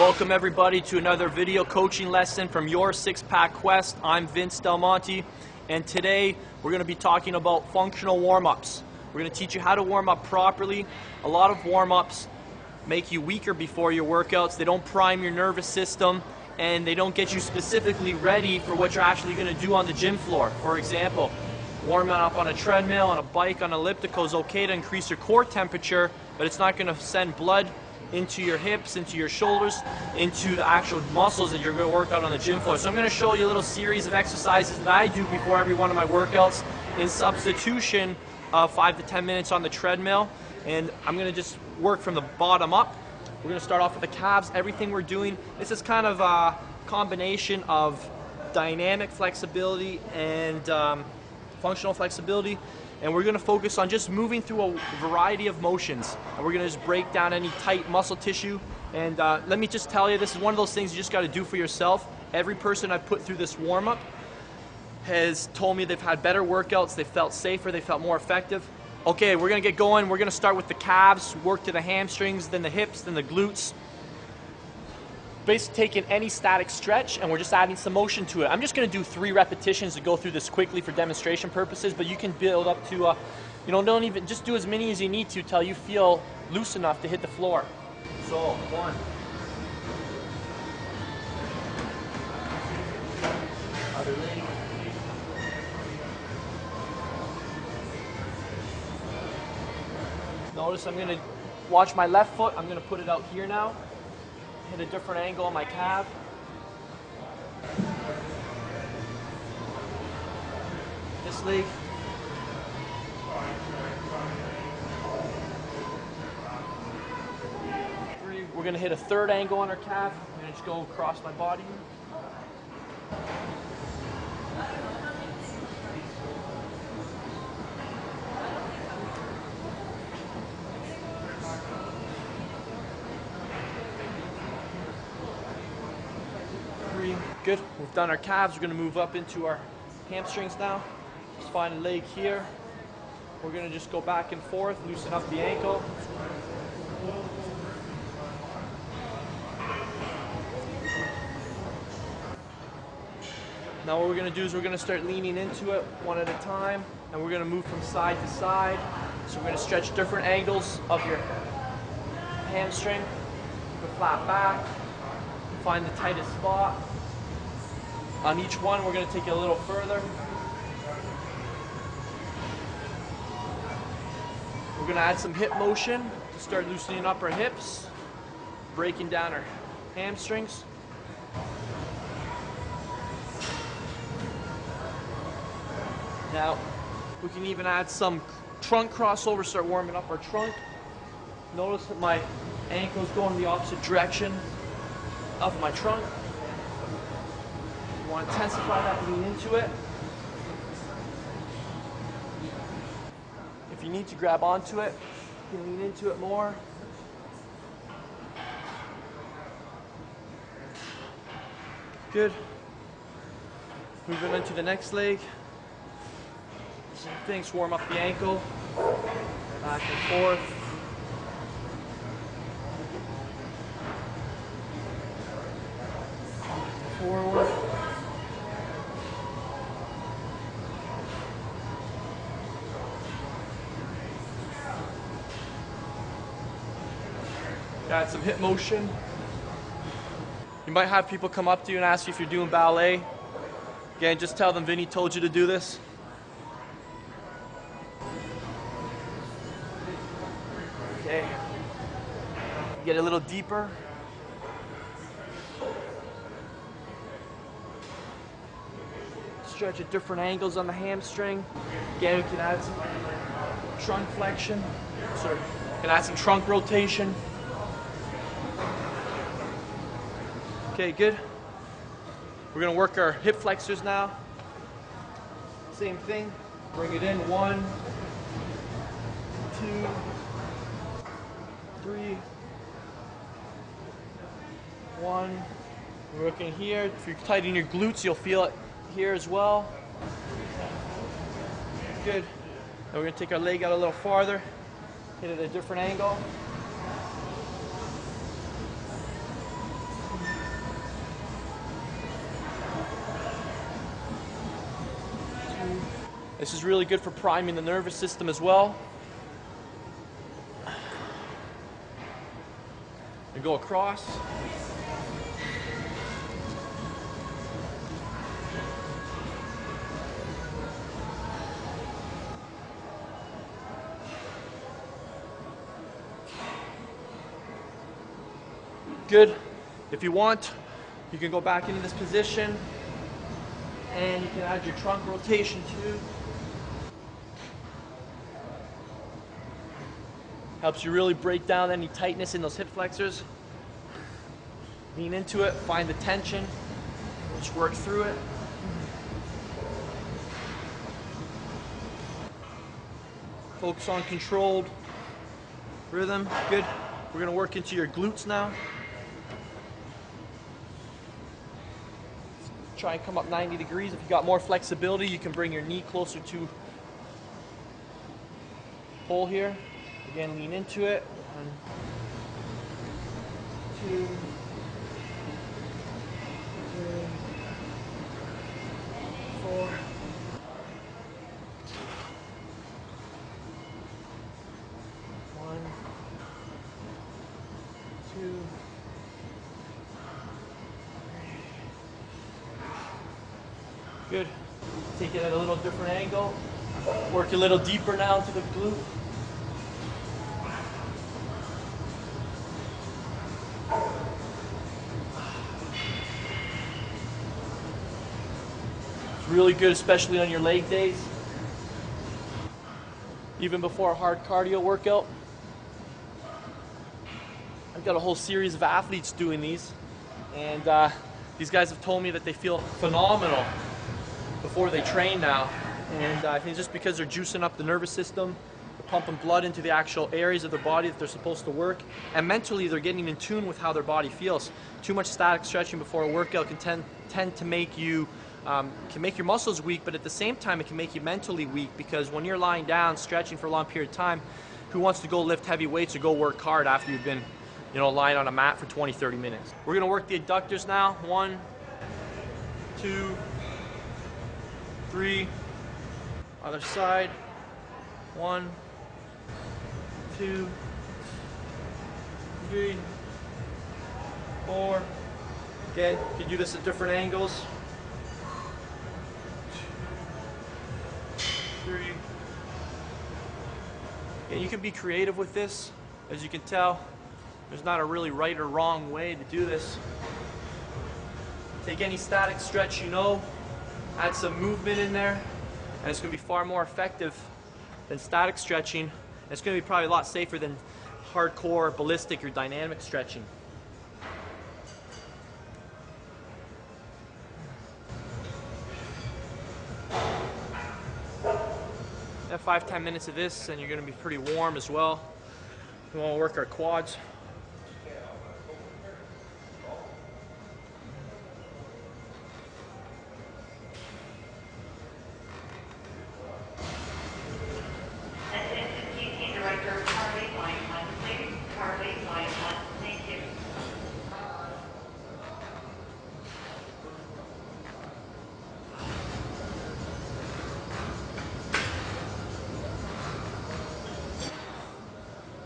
Welcome everybody to another video coaching lesson from Your Six Pack Quest. I'm Vince Del Monte, and today we're going to be talking about functional warm-ups. We're going to teach you how to warm up properly. A lot of warm-ups make you weaker before your workouts. They don't prime your nervous system, and they don't get you specifically ready for what you're actually going to do on the gym floor. For example, warming up on a treadmill, on a bike, on elliptical is okay to increase your core temperature, but it's not going to send blood into your hips, into your shoulders, into the actual muscles that you're going to work out on the gym floor. So I'm going to show you a little series of exercises that I do before every one of my workouts in substitution of 5 to 10 minutes on the treadmill. And I'm going to just work from the bottom up. We're going to start off with the calves. Everything we're doing, this is kind of a combination of dynamic flexibility and functional flexibility. And we're going to focus on just moving through a variety of motions. And we're going to just break down any tight muscle tissue. And let me just tell you, this is one of those things you just got to do for yourself. Every person I've put through this warm-up has told me they've had better workouts, they felt safer, they felt more effective. Okay, we're going to get going. We're going to start with the calves, work to the hamstrings, then the hips, then the glutes. Basically taking any static stretch and we're just adding some motion to it. I'm just going to do 3 repetitions to go through this quickly for demonstration purposes, but you can build up to, don't even, just do as many as you need to till you feel loose enough to hit the floor. So, 1. Other leg. Notice I'm going to watch my left foot. I'm going to put it out here now. Hit a different angle on my calf. This leg. We're going to hit a third angle on our calf. I'm going to just go across my body. Good. We've done our calves. We're going to move up into our hamstrings now. Just find a leg here. We're going to just go back and forth, loosen up the ankle. Now what we're going to do is we're going to start leaning into it one at a time, and we're going to move from side to side. So we're going to stretch different angles of your hamstring. Go flat back. Find the tightest spot. On each one, we're going to take it a little further. We're going to add some hip motion to start loosening up our hips, breaking down our hamstrings. Now, we can even add some trunk crossover, start warming up our trunk. Notice that my ankles go in the opposite direction of my trunk. You want to intensify that, lean into it. If you need to grab onto it, you can lean into it more. Good. Moving into the next leg. Same thing, just warm up the ankle. Back and forth. Forward. Add some hip motion. You might have people come up to you and ask you if you're doing ballet. Again, just tell them Vinny told you to do this. Okay. Get a little deeper. Stretch at different angles on the hamstring. Again, we can add some trunk flexion. Sorry, we can add some trunk rotation. Okay, good. We're going to work our hip flexors now. Same thing. Bring it in. 1, 2, 3. 1. We're working here. If you tighten your glutes, you'll feel it here as well. Good. Now we're going to take our leg out a little farther, hit it at a different angle. This is really good for priming the nervous system as well. And go across. Good. If you want, you can go back into this position and you can add your trunk rotation too. Helps you really break down any tightness in those hip flexors. Lean into it, find the tension, just work through it. Focus on controlled rhythm. Good. We're going to work into your glutes now. Try and come up 90 degrees. If you got more flexibility, you can bring your knee closer to pull here. Again, lean into it. 1, 2, 3, 4. Good. Take it at a little different angle. Work a little deeper now to the glute. It's really good, especially on your leg days. Even before a hard cardio workout. I've got a whole series of athletes doing these, and these guys have told me that they feel phenomenal before they train now. And I think just because they're juicing up the nervous system, they're pumping blood into the actual areas of their body that they're supposed to work, and mentally they're getting in tune with how their body feels. Too much static stretching before a workout can tend to make you can make your muscles weak, but at the same time it can make you mentally weak, because when you're lying down stretching for a long period of time, who wants to go lift heavy weights or go work hard after you've been lying on a mat for 20-30 minutes? We're gonna work the adductors now. 1, 2, 3. Other side. 1, 2, 3, 4. Again, you can do this at different angles. 2, 3. And you can be creative with this. As you can tell, there's not a really right or wrong way to do this. Take any static stretch add some movement in there, and it's going to be far more effective than static stretching. It's going to be probably a lot safer than hardcore ballistic or dynamic stretching. Have 5-10 minutes of this, and you're going to be pretty warm as well. We want to work our quads.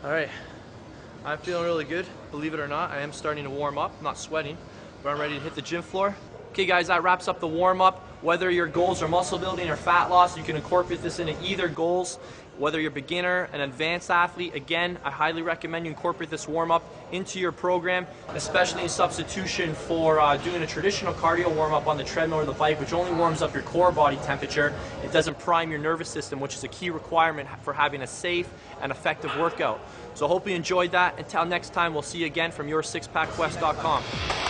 All right, I'm feeling really good. Believe it or not, I am starting to warm up. I'm not sweating, but I'm ready to hit the gym floor. Okay guys, that wraps up the warm up. Whether your goals are muscle building or fat loss, you can incorporate this into either goals. Whether you're a beginner, an advanced athlete, again, I highly recommend you incorporate this warm up into your program, especially in substitution for doing a traditional cardio warm up on the treadmill or the bike, which only warms up your core body temperature. It doesn't prime your nervous system, which is a key requirement for having a safe and effective workout. So I hope you enjoyed that. Until next time, we'll see you again from your6packquest.com.